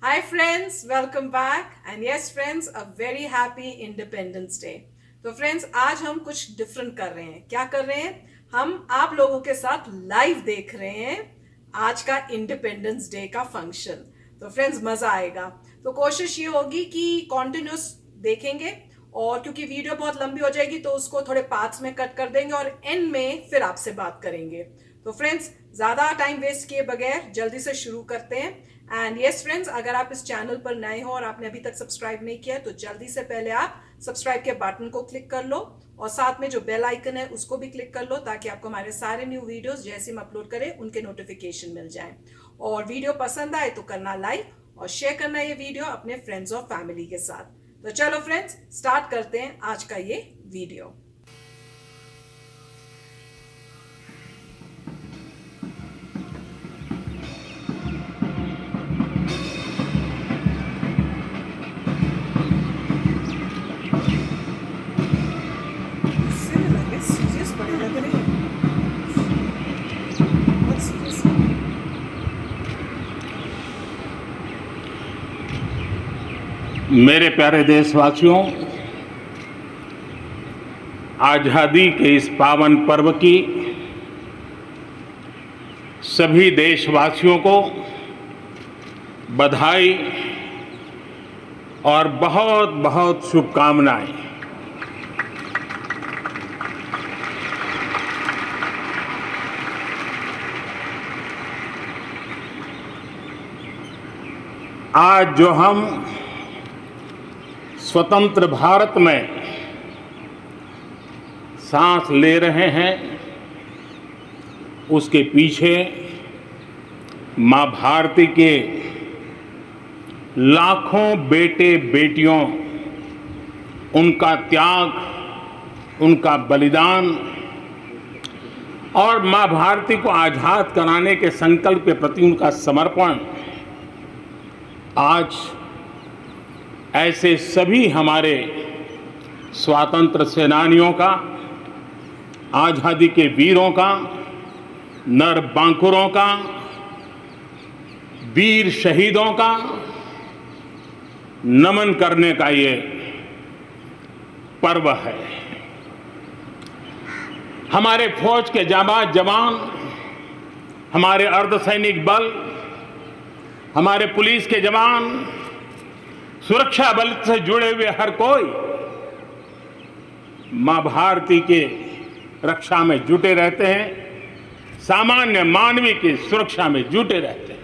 Hi friends, welcome back and yes friends, a very happy Independence Day. तो friends आज हम कुछ different कर रहे हैं. क्या कर रहे हैं? हम आप लोगों के साथ लाइव देख रहे हैं आज का इंडिपेंडेंस डे का फंक्शन. तो फ्रेंड्स मजा आएगा. तो कोशिश ये होगी कि कॉन्टिन्यूस देखेंगे और क्योंकि वीडियो बहुत लंबी हो जाएगी तो उसको थोड़े पार्ट्स में कट कर देंगे और एंड में फिर आपसे बात करेंगे. तो फ्रेंड्स ज्यादा टाइम वेस्ट किए बगैर जल्दी से शुरू करते हैं. एंड यस फ्रेंड्स, अगर आप इस चैनल पर नए हो और आपने अभी तक सब्सक्राइब नहीं किया तो जल्दी से पहले आप सब्सक्राइब के बटन को क्लिक कर लो और साथ में जो बेल आइकन है उसको भी क्लिक कर लो ताकि आपको हमारे सारे न्यू वीडियोस जैसे हम अपलोड करें उनके नोटिफिकेशन मिल जाएं. और वीडियो पसंद आए तो करना लाइक और शेयर करना ये वीडियो अपने फ्रेंड्स और फैमिली के साथ. तो चलो फ्रेंड्स स्टार्ट करते हैं आज का ये वीडियो. सीरियस बड़े लग रहे हैं. बहुत सीरियस. मेरे प्यारे देशवासियों, आज़ादी के इस पावन पर्व की सभी देशवासियों को बधाई और बहुत बहुत शुभकामनाएं. आज जो हम स्वतंत्र भारत में सांस ले रहे हैं उसके पीछे मां भारती के लाखों बेटे बेटियों, उनका त्याग, उनका बलिदान और मां भारती को आज़ाद कराने के संकल्प के प्रति उनका समर्पण आज ऐसे सभी हमारे स्वातंत्र सेनानियों का, आज़ादी के वीरों का, नर बांकुरों का, वीर शहीदों का नमन करने का ये पर्व है. हमारे फौज के जाबाज जवान, हमारे अर्धसैनिक बल, हमारे पुलिस के जवान, सुरक्षा बल से जुड़े हुए हर कोई मां भारती के रक्षा में जुटे रहते हैं, सामान्य मानवीय की सुरक्षा में जुटे रहते हैं.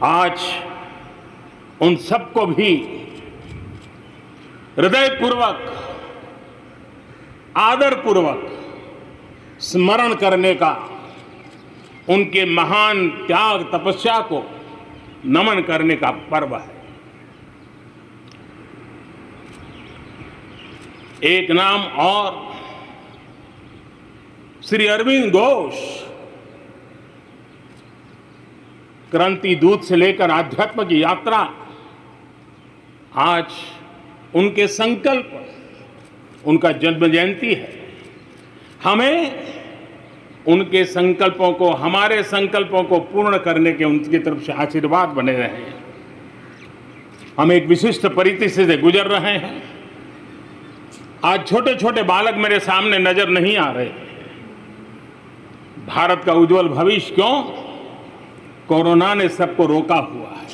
आज उन सबको भी हृदयपूर्वक, आदरपूर्वक स्मरण करने का, उनके महान त्याग तपस्या को नमन करने का पर्व है. एक नाम और श्री अरविंद घोष क्रांति दूत से लेकर आध्यात्म की यात्रा, आज उनके संकल्प, उनका जन्म जयंती है. हमें उनके संकल्पों को, हमारे संकल्पों को पूर्ण करने के उनकी तरफ से आशीर्वाद बने रहे. हम एक विशिष्ट परिस्थिति से गुजर रहे हैं. आज छोटे छोटे बालक मेरे सामने नजर नहीं आ रहे. भारत का उज्जवल भविष्य क्यों? कोरोना ने सबको रोका हुआ है.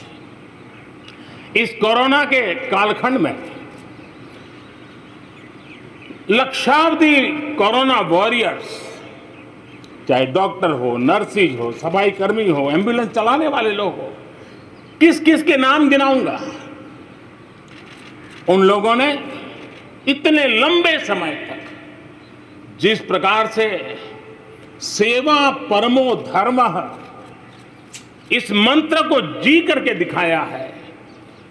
इस कोरोना के कालखंड में लक्षावधि कोरोना वॉरियर्स, चाहे डॉक्टर हो, नर्सिस हो, सफाई कर्मी हो, एम्बुलेंस चलाने वाले लोग हो, किस किस के नाम गिनाऊंगा. उन लोगों ने इतने लंबे समय तक जिस प्रकार से सेवा परमो धर्मः इस मंत्र को जी करके दिखाया है,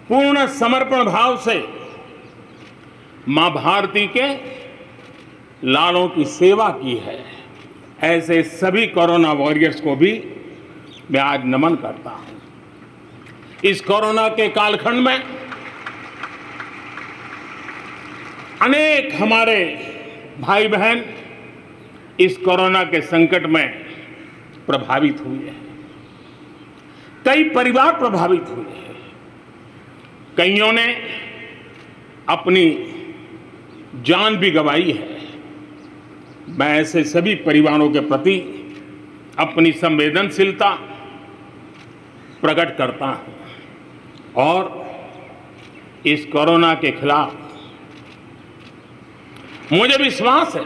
पूर्ण समर्पण भाव से मां भारती के लालों की सेवा की है, ऐसे सभी कोरोना वॉरियर्स को भी मैं आज नमन करता हूं. इस कोरोना के कालखंड में अनेक हमारे भाई बहन इस कोरोना के संकट में प्रभावित हुए हैं. कई परिवार प्रभावित हुए हैं। कईयों ने अपनी जान भी गंवाई है। मैं ऐसे सभी परिवारों के प्रति अपनी संवेदनशीलता प्रकट करता हूं और इस कोरोना के खिलाफ मुझे विश्वास है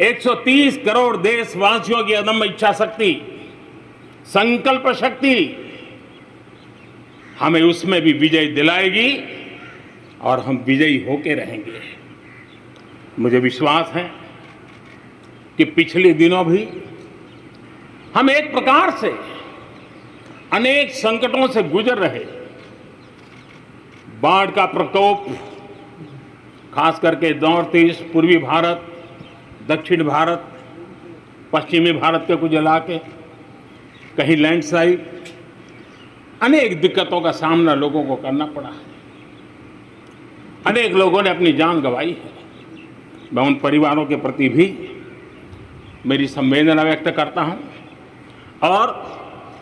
130 करोड़ देशवासियों की अदम्य इच्छा शक्ति, संकल्प शक्ति हमें उसमें भी विजय दिलाएगी और हम विजयी होके रहेंगे। मुझे विश्वास है कि पिछले दिनों भी हम एक प्रकार से अनेक संकटों से गुजर रहे। बाढ़ का प्रकोप खास करके नॉर्थ ईस्ट, पूर्वी भारत, दक्षिण भारत, पश्चिमी भारत के कुछ इलाके, कहीं लैंडस्लाइड, अनेक दिक्कतों का सामना लोगों को करना पड़ा है। अनेक लोगों ने अपनी जान गंवाई है। मैं उन परिवारों के प्रति भी मेरी संवेदना व्यक्त करता हूं और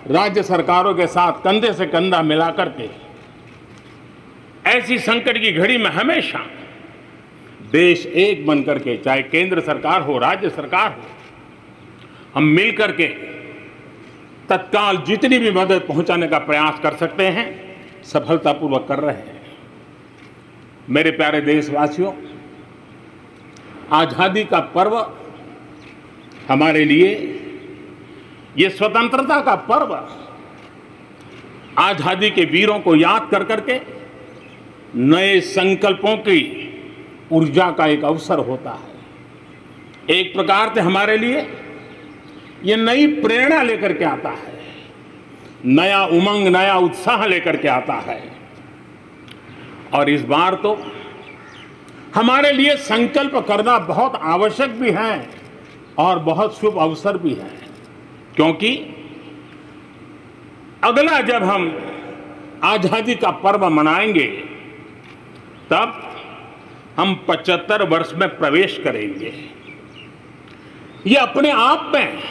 राज्य सरकारों के साथ कंधे से कंधा मिलाकर के ऐसी संकट की घड़ी में हमेशा देश एक बनकर के, चाहे केंद्र सरकार हो, राज्य सरकार हो, हम मिलकर के तत्काल जितनी भी मदद पहुंचाने का प्रयास कर सकते हैं सफलतापूर्वक कर रहे हैं। मेरे प्यारे देशवासियों, आजादी का पर्व हमारे लिए, ये स्वतंत्रता का पर्व आजादी के वीरों को याद कर करके नए संकल्पों की ऊर्जा का एक अवसर होता है। एक प्रकार से हमारे लिए ये नई प्रेरणा लेकर के आता है, नया उमंग, नया उत्साह लेकर के आता है। और इस बार तो हमारे लिए संकल्प करना बहुत आवश्यक भी है और बहुत शुभ अवसर भी है, क्योंकि अगला जब हम आजादी का पर्व मनाएंगे तब हम 75 वर्ष में प्रवेश करेंगे। ये अपने आप में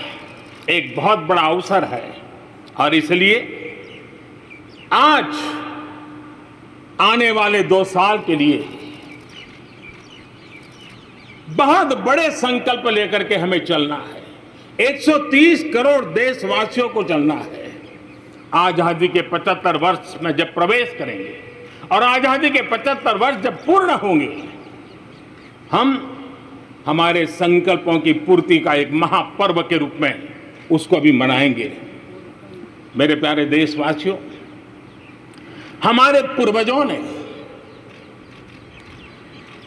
एक बहुत बड़ा अवसर है और इसलिए आज आने वाले 2 साल के लिए बहुत बड़े संकल्प लेकर के हमें चलना है। 130 करोड़ देशवासियों को चलना है। आजादी के 75 वर्ष में जब प्रवेश करेंगे और आजादी के 75 वर्ष जब पूर्ण होंगे, हम हमारे संकल्पों की पूर्ति का एक महापर्व के रूप में उसको भी मनाएंगे। मेरे प्यारे देशवासियों, हमारे पूर्वजों ने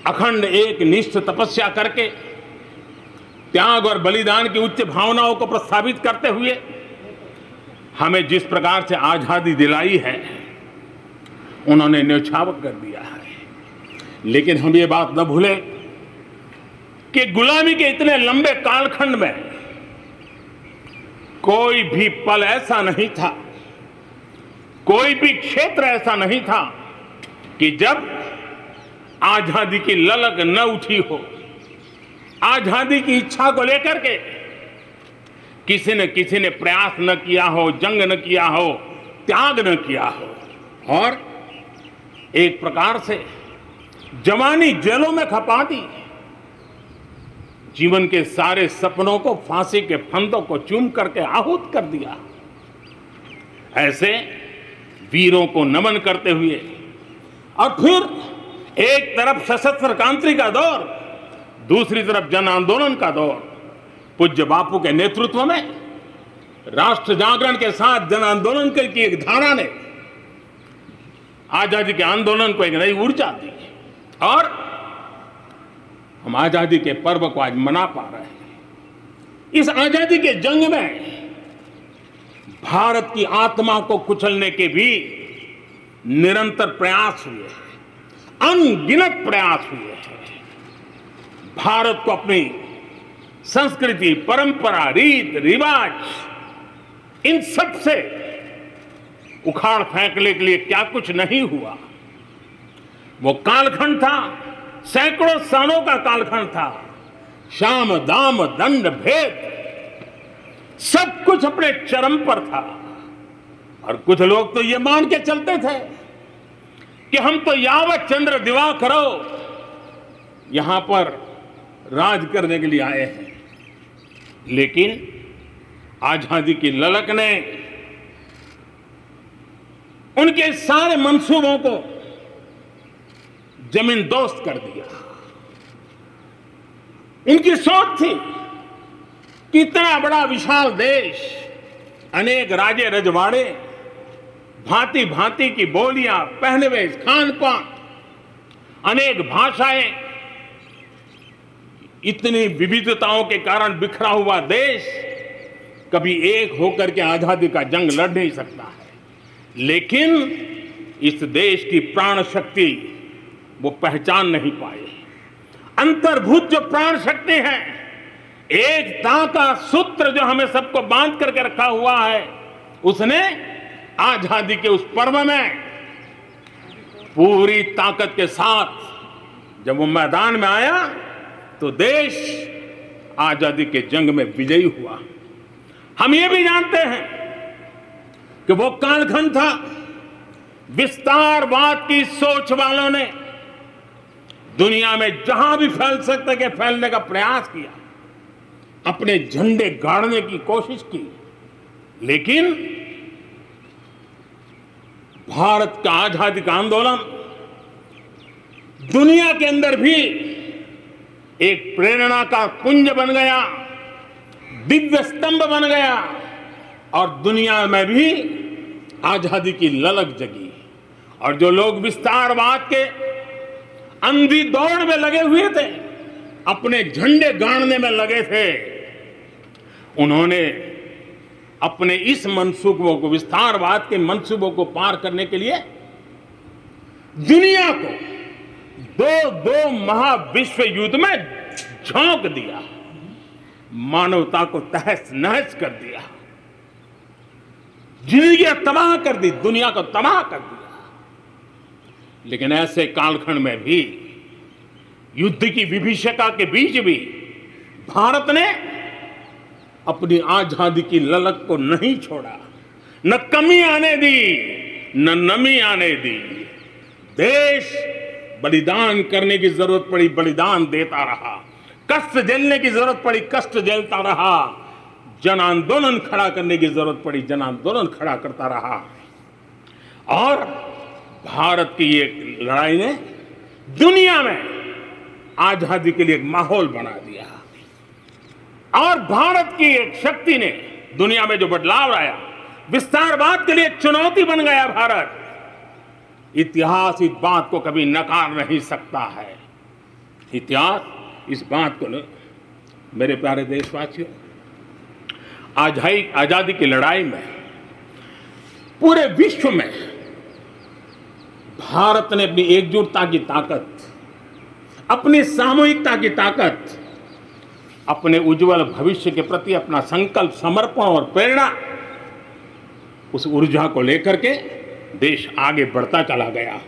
अखंड एक निष्ठ तपस्या करके त्याग और बलिदान की उच्च भावनाओं को प्रस्तावित करते हुए हमें जिस प्रकार से आजादी दिलाई है, उन्होंने न्यौछावर कर दिया है। लेकिन हम ये बात न भूलें कि गुलामी के इतने लंबे कालखंड में कोई भी पल ऐसा नहीं था, कोई भी क्षेत्र ऐसा नहीं था कि जब आजादी की ललक न उठी हो, आजादी की इच्छा को लेकर के किसी ने प्रयास न किया हो, जंग न किया हो, त्याग न किया हो और एक प्रकार से जवानी जेलों में खपा दी। जीवन के सारे सपनों को फांसी के फंदों को चूम करके आहूत कर दिया। ऐसे वीरों को नमन करते हुए और फिर एक तरफ सशस्त्र क्रांति का दौर, दूसरी तरफ जन आंदोलन का दौर, पूज्य बापू के नेतृत्व में राष्ट्र जागरण के साथ जन आंदोलन की एक धारा ने आजादी के आंदोलन को एक नई ऊर्जा दी और हम आजादी के पर्व को आज मना पा रहे हैं। इस आजादी के जंग में भारत की आत्मा को कुचलने के भी निरंतर प्रयास हुए हैं, अनगिनत प्रयास हुए हैं। भारत को अपनी संस्कृति, परंपरा, रीत रिवाज, इन सब से उखाड़ फेंकने के लिए क्या कुछ नहीं हुआ। वो कालखंड था, सैकड़ों सालों का कालखंड था। शाम दाम दंड भेद सब कुछ अपने चरम पर था। और कुछ लोग तो ये मान के चलते थे कि हम तो यावत चंद्र दिवाकरो यहां पर राज करने के लिए आए हैं। लेकिन आजादी की ललक ने उनके सारे मंसूबों को जमीन दोस्त कर दिया। उनकी सोच थी कि इतना बड़ा विशाल देश, अनेक राजे रजवाड़े, भांति भांति की बोलियां, पहनवेश, खान पान, अनेक भाषाएं, इतनी विविधताओं के कारण बिखरा हुआ देश कभी एक होकर के आजादी का जंग लड़ नहीं सकता है। लेकिन इस देश की प्राण शक्ति वो पहचान नहीं पाए। अंतर्भूत जो प्राण शक्ति है, एकता का सूत्र जो हमें सबको बांध करके रखा हुआ है, उसने आजादी के उस पर्व में पूरी ताकत के साथ जब वो मैदान में आया तो देश आजादी के जंग में विजयी हुआ। हम ये भी जानते हैं कि वो कालखंड था, विस्तारवाद की सोच वालों ने दुनिया में जहां भी फैल सकते के फैलने का प्रयास किया, अपने झंडे गाड़ने की कोशिश की। लेकिन भारत का आजादी का आंदोलन दुनिया के अंदर भी एक प्रेरणा का पुंज बन गया, दिव्य स्तंभ बन गया और दुनिया में भी आजादी की ललक जगी। और जो लोग विस्तारवाद के अंधी दौड़ में लगे हुए थे, अपने झंडे गाड़ने में लगे थे, उन्होंने अपने इस मंसूबों को, विस्तारवाद के मंसूबों को पार करने के लिए दुनिया को दो महाविश्व युद्ध में झोंक दिया, मानवता को तहस नहस कर दिया, जिंदगियां तबाह कर दी, दुनिया को तबाह कर दिया। लेकिन ऐसे कालखंड में भी, युद्ध की विभीषिका के बीच भी भारत ने अपनी आजादी की ललक को नहीं छोड़ा, न कमी आने दी न नमी आने दी। देश बलिदान करने की जरूरत पड़ी, बलिदान देता रहा, कष्ट झेलने की जरूरत पड़ी, कष्ट झेलता रहा, जन आंदोलन खड़ा करने की जरूरत पड़ी, जन आंदोलन खड़ा करता रहा। और भारत की ये लड़ाई ने दुनिया में आजादी के लिए एक माहौल बना दिया। और भारत की एक शक्ति ने दुनिया में जो बदलाव लाया, विस्तारवाद के लिए एक चुनौती बन गया भारत। इतिहास इस बात को कभी नकार नहीं सकता है। इतिहास इस बात को मेरे प्यारे देशवासियों, आजादी की लड़ाई में पूरे विश्व में भारत ने अपनी एकजुटता की ताकत, अपनी सामूहिकता की ताकत, अपने उज्जवल भविष्य के प्रति अपना संकल्प, समर्पण और प्रेरणा, उस ऊर्जा को लेकर के देश आगे बढ़ता चला गया।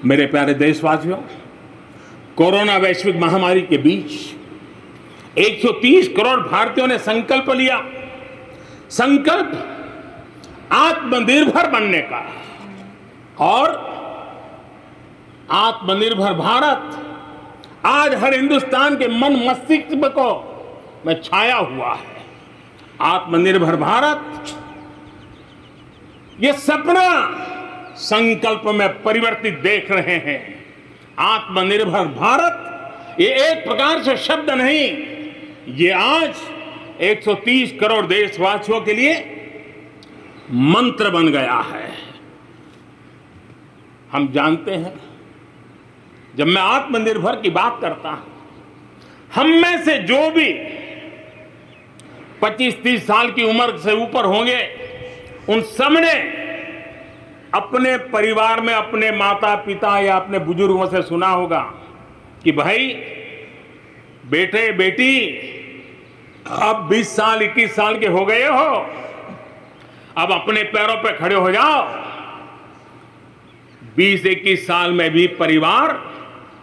मेरे प्यारे देशवासियों, कोरोना वैश्विक महामारी के बीच 130 करोड़ भारतीयों ने संकल्प लिया, संकल्प आत्मनिर्भर बनने का। और आत्मनिर्भर भारत आज हर हिंदुस्तान के मन मस्तिष्क को में छाया हुआ है। आत्मनिर्भर भारत, ये सपना संकल्प में परिवर्तित देख रहे हैं। आत्मनिर्भर भारत ये एक प्रकार से शब्द नहीं, ये आज 130 करोड़ देशवासियों के लिए मंत्र बन गया है। हम जानते हैं, जब मैं आत्मनिर्भर की बात करता हूं, हम में से जो भी 25-30 साल की उम्र से ऊपर होंगे, उन सब ने अपने परिवार में अपने माता पिता या अपने बुजुर्गों से सुना होगा कि भाई, बेटे बेटी, अब 20 साल 21 साल के हो गए हो, अब अपने पैरों पे खड़े हो जाओ। 20-21 साल में भी परिवार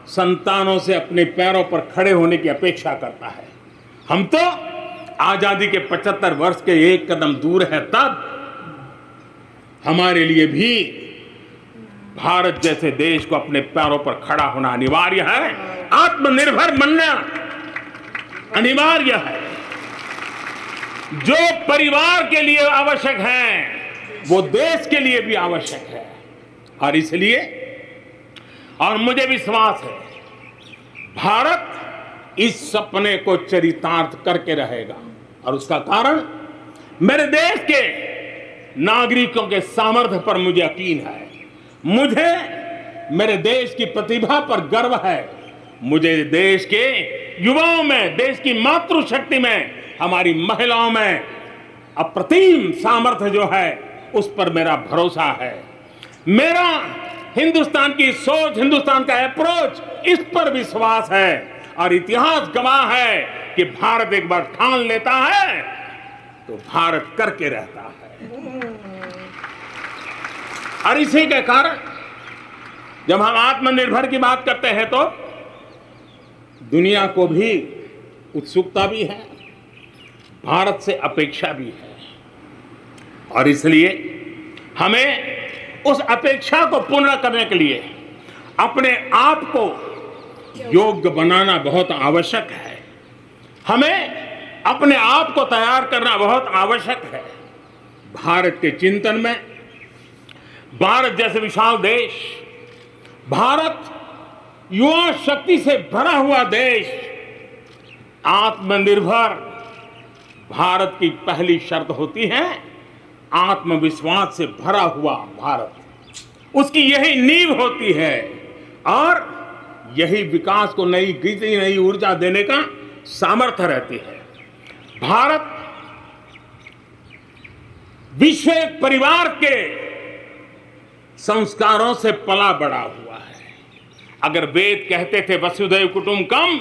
संतानों से अपने पैरों पर खड़े होने की अपेक्षा करता है। हम तो आजादी के 75 वर्ष के एक कदम दूर है तब, हमारे लिए भी भारत जैसे देश को अपने पैरों पर खड़ा होना अनिवार्य है, आत्मनिर्भर बनना अनिवार्य है। जो परिवार के लिए आवश्यक है वो देश के लिए भी आवश्यक है। और इसलिए और मुझे विश्वास है भारत इस सपने को चरितार्थ करके रहेगा। और उसका कारण मेरे देश के नागरिकों के सामर्थ्य पर मुझे यकीन है। मुझे मेरे देश की प्रतिभा पर गर्व है। मुझे देश के युवाओं में, देश की मातृशक्ति में, हमारी महिलाओं में अप्रतिम सामर्थ्य जो है उस पर मेरा भरोसा है। मेरा हिंदुस्तान की सोच, हिंदुस्तान का अप्रोच, इस पर विश्वास है। और इतिहास गवाह है कि भारत एक बार ठान लेता है तो भारत करके रहता है। और इसी के कारण जब हम आत्मनिर्भर की बात करते हैं तो दुनिया को भी उत्सुकता भी है, भारत से अपेक्षा भी है। और इसलिए हमें उस अपेक्षा को पूर्ण करने के लिए अपने आप को योग्य बनाना बहुत आवश्यक है। हमें अपने आप को तैयार करना बहुत आवश्यक है। भारत के चिंतन में भारत जैसे विशाल देश, भारत युवा शक्ति से भरा हुआ देश, आत्मनिर्भर भारत की पहली शर्त होती है आत्मविश्वास से भरा हुआ भारत। उसकी यही नींव होती है और यही विकास को नई गति, नई ऊर्जा देने का सामर्थ्य रहती है। भारत विश्व परिवार के संस्कारों से पला बड़ा हुआ है। अगर वेद कहते थे वसुधैव कुटुंबकम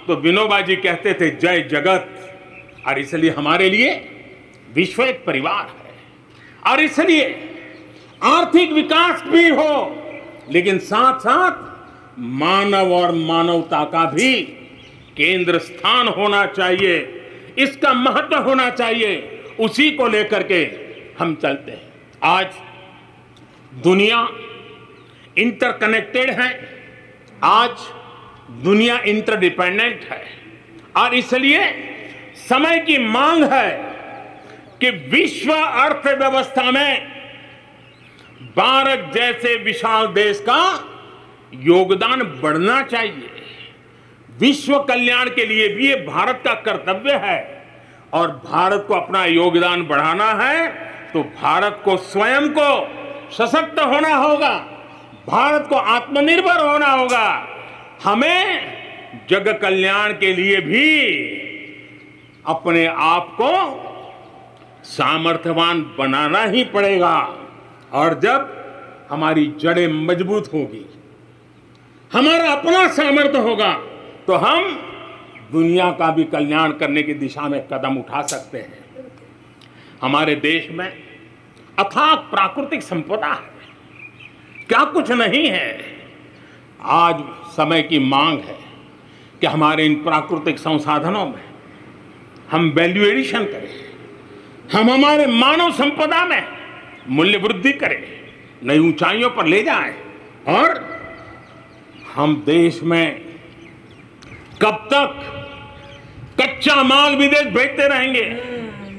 तो विनोबा जी कहते थे जय जगत। और इसलिए हमारे लिए विश्व एक परिवार है। और इसलिए आर्थिक विकास भी हो लेकिन साथ साथ मानव और मानवता का भी केंद्र स्थान होना चाहिए, इसका महत्व होना चाहिए। उसी को लेकर के हम चलते हैं। आज दुनिया इंटरकनेक्टेड है, आज दुनिया इंटरडिपेंडेंट है। और इसलिए समय की मांग है कि विश्व अर्थव्यवस्था में भारत जैसे विशाल देश का योगदान बढ़ना चाहिए। विश्व कल्याण के लिए भी ये भारत का कर्तव्य है। और भारत को अपना योगदान बढ़ाना है तो भारत को स्वयं को सशक्त होना होगा, भारत को आत्मनिर्भर होना होगा। हमें जग कल्याण के लिए भी अपने आप को सामर्थ्यवान बनाना ही पड़ेगा। और जब हमारी जड़ें मजबूत होगी, हमारा अपना सामर्थ्य होगा तो हम दुनिया का भी कल्याण करने की दिशा में कदम उठा सकते हैं। हमारे देश में अथाक प्राकृतिक संपदा है, क्या कुछ नहीं है। आज समय की मांग है कि हमारे इन प्राकृतिक संसाधनों में हम वैल्यू एडिशन करें, हम हमारे मानव संपदा में मूल्य वृद्धि करें, नई ऊंचाइयों पर ले जाएं। और हम देश में कब तक कच्चा माल विदेश भेजते रहेंगे,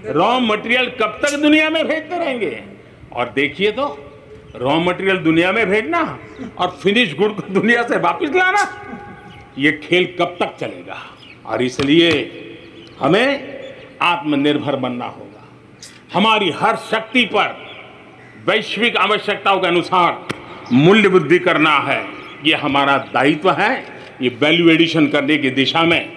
रॉ मटेरियल कब तक दुनिया में भेजते रहेंगे। और देखिए तो रॉ मटेरियल दुनिया में भेजना और फिनिश गुड को दुनिया से वापस लाना, ये खेल कब तक चलेगा। और इसलिए हमें आत्मनिर्भर बनना होगा। हमारी हर शक्ति पर वैश्विक आवश्यकताओं के अनुसार मूल्य वृद्धि करना है, ये हमारा दायित्व है। ये वैल्यू एडिशन करने की दिशा में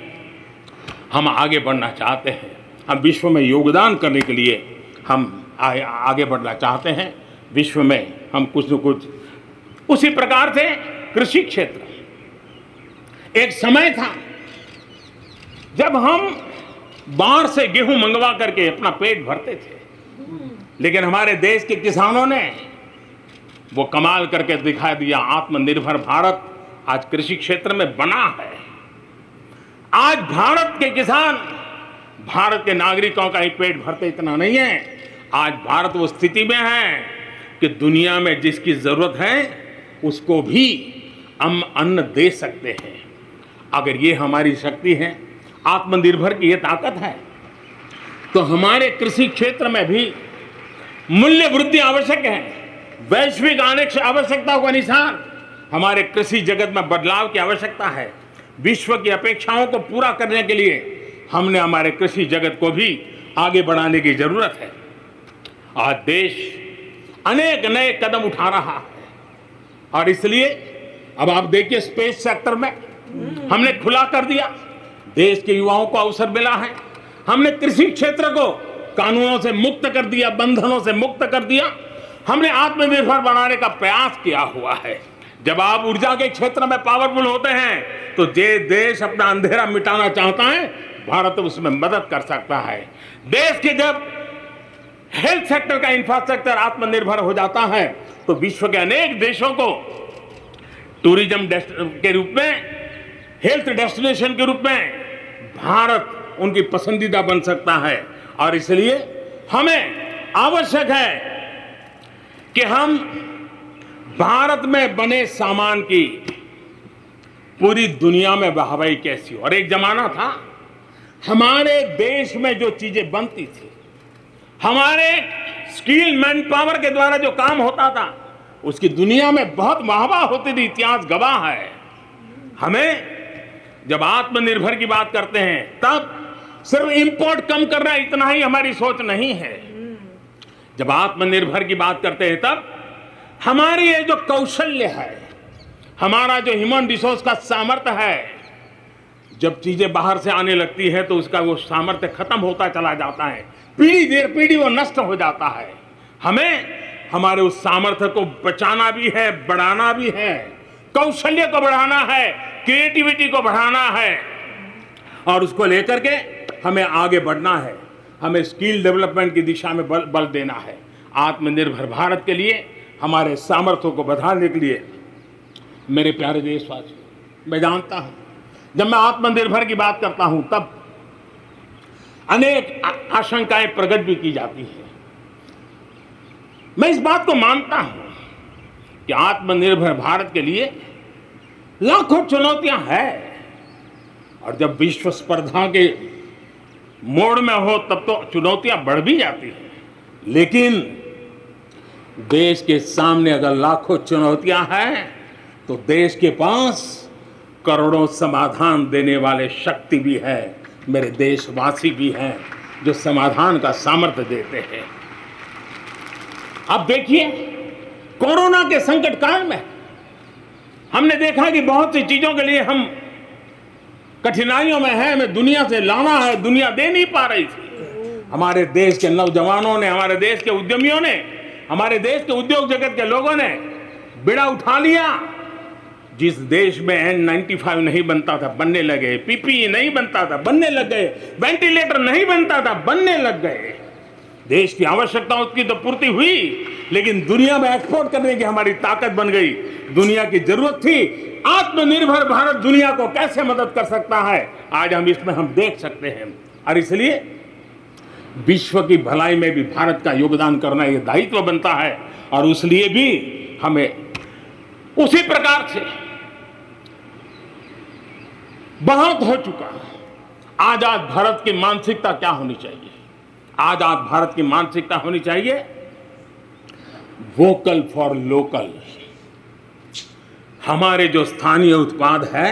हम आगे बढ़ना चाहते हैं। हम विश्व में योगदान करने के लिए हम आगे बढ़ना चाहते हैं। विश्व में हम कुछ न कुछ, उसी प्रकार से कृषि क्षेत्र, एक समय था जब हम बाहर से गेहूं मंगवा करके अपना पेट भरते थे, लेकिन हमारे देश के किसानों ने वो कमाल करके दिखा दिया। आत्मनिर्भर भारत आज कृषि क्षेत्र में बना है। आज भारत के किसान, भारत के नागरिकों का ही पेट भरते इतना नहीं है। आज भारत वो स्थिति में है कि दुनिया में जिसकी जरूरत है उसको भी हम अन्न दे सकते हैं। अगर ये हमारी शक्ति है, आत्मनिर्भर की ये ताकत है, तो हमारे कृषि क्षेत्र में भी मूल्य वृद्धि आवश्यक है। वैश्विक आवश्यकताओं के अनुसार हमारे कृषि जगत में बदलाव की आवश्यकता है। विश्व की अपेक्षाओं को पूरा करने के लिए हमने हमारे कृषि जगत को भी आगे बढ़ाने की जरूरत है। आज देश अनेक नए कदम उठा रहा है और इसलिए अब आप देखिए स्पेस सेक्टर में हमने खुला कर दिया, देश के युवाओं को अवसर मिला है। हमने कृषि क्षेत्र को कानूनों से मुक्त कर दिया, बंधनों से मुक्त कर दिया। हमने आत्मनिर्भर बनाने का प्रयास किया हुआ है। जब आप ऊर्जा के क्षेत्र में पावरफुल होते हैं तो जे देश अपना अंधेरा मिटाना चाहता है, भारत उसमें मदद कर सकता है। देश के जब हेल्थ सेक्टर का इंफ्रास्ट्रक्चर आत्मनिर्भर हो जाता है तो विश्व के अनेक देशों को टूरिज्म के रूप में, हेल्थ डेस्टिनेशन के रूप में भारत उनकी पसंदीदा बन सकता है। और इसलिए हमें आवश्यक है कि हम भारत में बने सामान की पूरी दुनिया में वाहवाही कैसी हो। और एक जमाना था हमारे देश में जो चीजें बनती थी, हमारे स्किल मैन पावर के द्वारा जो काम होता था, उसकी दुनिया में बहुत वाहवाह होती थी, इतिहास गवाह है। हमें जब आत्मनिर्भर की बात करते हैं तब सिर्फ इंपोर्ट कम करना इतना ही हमारी सोच नहीं है। जब आत्मनिर्भर की बात करते हैं तब हमारी ये जो कौशल्य है, हमारा जो ह्यूमन रिसोर्स का सामर्थ्य है, जब चीजें बाहर से आने लगती है तो उसका वो सामर्थ्य खत्म होता चला जाता है, पीढ़ी वो नष्ट हो जाता है। हमें हमारे उस सामर्थ्य को बचाना भी है, बढ़ाना भी है, कौशल्य को बढ़ाना है, क्रिएटिविटी को बढ़ाना है और उसको लेकर के हमें आगे बढ़ना है। हमें स्किल डेवलपमेंट की दिशा में बल देना है। आत्मनिर्भर भारत के लिए, हमारे सामर्थ्य को बढ़ाने के लिए मेरे प्यारे देशवासियों, मैं जानता हूं जब मैं आत्मनिर्भर की बात करता हूं तब अनेक आशंकाएं प्रकट भी की जाती हैं। मैं इस बात को मानता हूं कि आत्मनिर्भर भारत के लिए लाखों चुनौतियां हैं और जब विश्व स्पर्धा के मोड़ में हो तब तो चुनौतियां बढ़ भी जाती हैं। लेकिन देश के सामने अगर लाखों चुनौतियां हैं तो देश के पास करोड़ों समाधान देने वाले शक्ति भी है, मेरे देशवासी भी हैं जो समाधान का सामर्थ्य देते हैं। अब देखिए कोरोना के संकट काल में हमने देखा कि बहुत सी चीजों के लिए हम कठिनाइयों में हैं, हमें दुनिया से लाना है, दुनिया दे नहीं पा रही थी। हमारे देश के नौजवानों ने, हमारे देश के उद्यमियों ने, हमारे देश के उद्योग जगत के लोगों ने बिड़ा उठा लिया। जिस देश में N95 नहीं बनता था बनने लगे, PPE नहीं बनता था बनने लग गए, वेंटिलेटर नहीं बनता था बनने लग गए। देश की आवश्यकताओं की तो पूर्ति हुई, लेकिन दुनिया में एक्सपोर्ट करने की हमारी ताकत बन गई। दुनिया की जरूरत थी आत्मनिर्भर भारत दुनिया को कैसे मदद कर सकता है, आज हम इसमें हम देख सकते हैं। और इसलिए विश्व की भलाई में भी भारत का योगदान करना ये दायित्व बनता है और उसलिए भी हमें उसी प्रकार से बहुत हो चुका। आजाद भारत की मानसिकता क्या होनी चाहिए? आजाद भारत की मानसिकता होनी चाहिए वोकल फॉर लोकल। हमारे जो स्थानीय उत्पाद है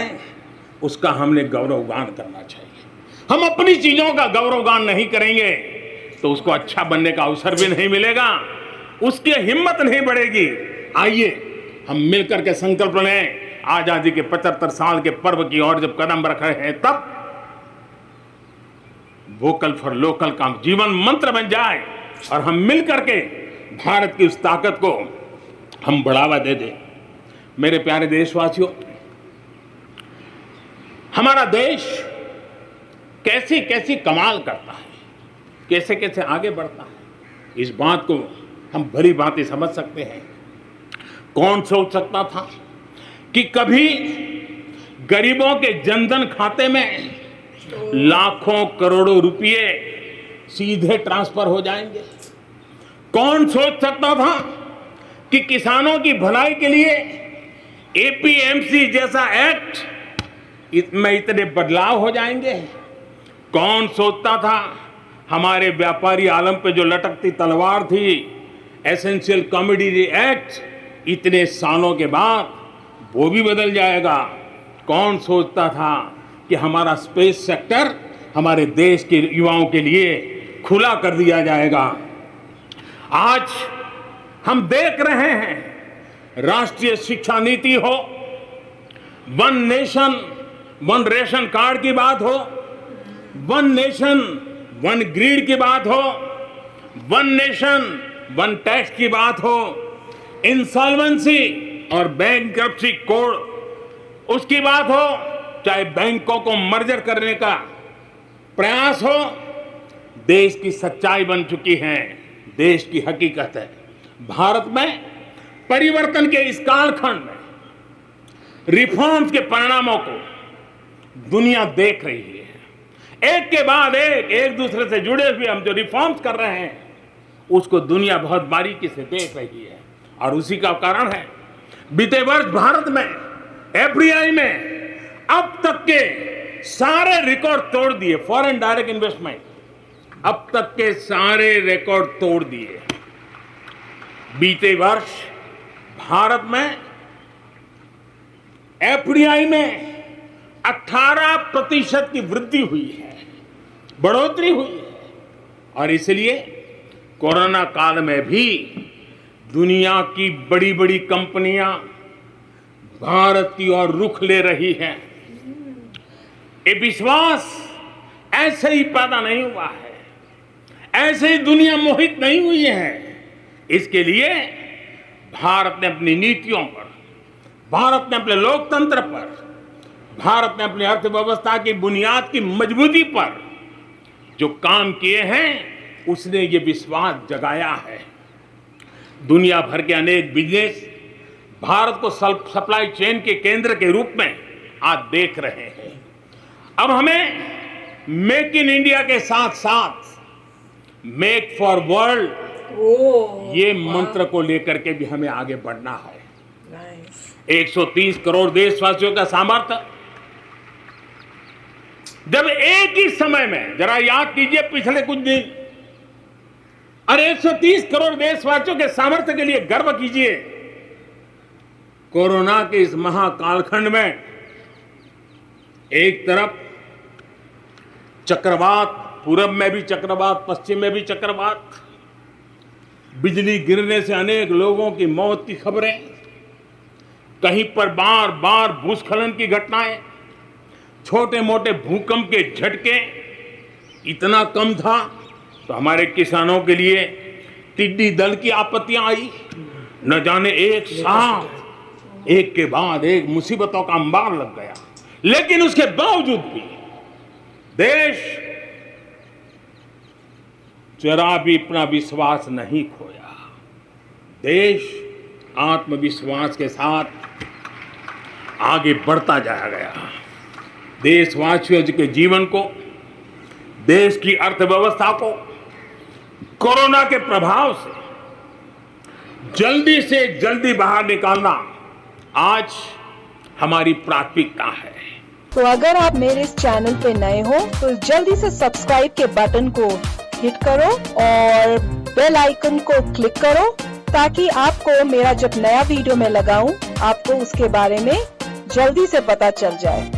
उसका हमने गौरवगान करना चाहिए। हम अपनी चीजों का गौरवगान नहीं करेंगे तो उसको अच्छा बनने का अवसर भी नहीं मिलेगा, उसकी हिम्मत नहीं बढ़ेगी। आइए हम मिलकर के संकल्प लें, आजादी के 75 साल के पर्व की ओर जब कदम रख रहे हैं तब वोकल फॉर लोकल का जीवन मंत्र बन जाए और हम मिलकर के भारत की उस ताकत को हम बढ़ावा दे दें। मेरे प्यारे देशवासियों, हमारा देश कैसी कैसी कमाल करता है, कैसे कैसे आगे बढ़ता है, इस बात को हम भली भांति समझ सकते हैं। कौन सोच सकता था कि कभी गरीबों के जनधन खाते में लाखों करोड़ों रुपए सीधे ट्रांसफर हो जाएंगे? कौन सोच सकता था कि किसानों की भलाई के लिए एपीएमसी जैसा एक्ट में इतने बदलाव हो जाएंगे? कौन सोचता था हमारे व्यापारी आलम पे जो लटकती तलवार थी, एसेंशियल कमोडिटी एक्ट, इतने सालों के बाद वो भी बदल जाएगा? कौन सोचता था कि हमारा स्पेस सेक्टर हमारे देश के युवाओं के लिए खुला कर दिया जाएगा? आज हम देख रहे हैं, राष्ट्रीय शिक्षा नीति हो, one nation one ration card की बात हो, वन नेशन वन ग्रिड की बात हो, वन नेशन वन टैक्स की बात हो, इंसॉल्वेंसी और बैंक्रप्सी कोड उसकी बात हो, चाहे बैंकों को मर्जर करने का प्रयास हो, देश की सच्चाई बन चुकी है, देश की हकीकत है। भारत में परिवर्तन के इस कालखंड में रिफॉर्म्स के परिणामों को दुनिया देख रही है। एक के बाद एक दूसरे से जुड़े हुए हम जो रिफॉर्म्स कर रहे हैं उसको दुनिया बहुत बारीकी से देख रही है, और उसी का कारण है बीते वर्ष भारत में एफडीआई में अब तक के सारे रिकॉर्ड तोड़ दिए। फॉरेन डायरेक्ट इन्वेस्टमेंट अब तक के सारे रिकॉर्ड तोड़ दिए। बीते वर्ष भारत में एफडीआई में 18% की वृद्धि हुई है, बढ़ोतरी हुई है, और इसलिए कोरोना काल में भी दुनिया की बड़ी बड़ी कंपनियां भारत की ओर रुख ले रही हैं। ये विश्वास ऐसे ही पैदा नहीं हुआ है, ऐसे ही दुनिया मोहित नहीं हुई है। इसके लिए भारत ने अपनी नीतियों पर, भारत ने अपने लोकतंत्र पर, भारत ने अपनी अर्थव्यवस्था की बुनियाद की मजबूती पर जो काम किए हैं उसने ये विश्वास जगाया है। दुनिया भर के अनेक बिजनेस भारत को सप्लाई चेन के केंद्र के रूप में आज देख रहे हैं। अब हमें मेक इन इंडिया के साथ साथ मेक फॉर वर्ल्ड ये मंत्र को लेकर के भी हमें आगे बढ़ना है। 130 करोड़ देशवासियों का सामर्थ्य, जब एक ही समय में, जरा याद कीजिए पिछले कुछ दिन, और 130 करोड़ देशवासियों के सामर्थ्य के लिए गर्व कीजिए। कोरोना के इस महाकालखंड में एक तरफ चक्रवात, पूरब में भी चक्रवात, पश्चिम में भी चक्रवात, बिजली गिरने से अनेक लोगों की मौत की खबरें, कहीं पर बार बार भूस्खलन की घटनाएं, छोटे मोटे भूकंप के झटके, इतना कम था तो हमारे किसानों के लिए टिड्डी दल की आपत्तियां आई। न जाने एक साथ एक के बाद एक मुसीबतों का अंबार लग गया, लेकिन उसके बावजूद भी देश जरा भी अपना विश्वास नहीं खोया। देश आत्मविश्वास के साथ आगे बढ़ता जाया गया। देशवासियों के जीवन को, देश की अर्थव्यवस्था को कोरोना के प्रभाव से जल्दी बाहर निकालना आज हमारी प्राथमिकता है। तो अगर आप मेरे इस चैनल पे नए हो तो जल्दी से सब्सक्राइब के बटन को हिट करो और बेल आइकन को क्लिक करो, ताकि आपको मेरा जब नया वीडियो मैं लगाऊं आपको उसके बारे में जल्दी से पता चल जाए।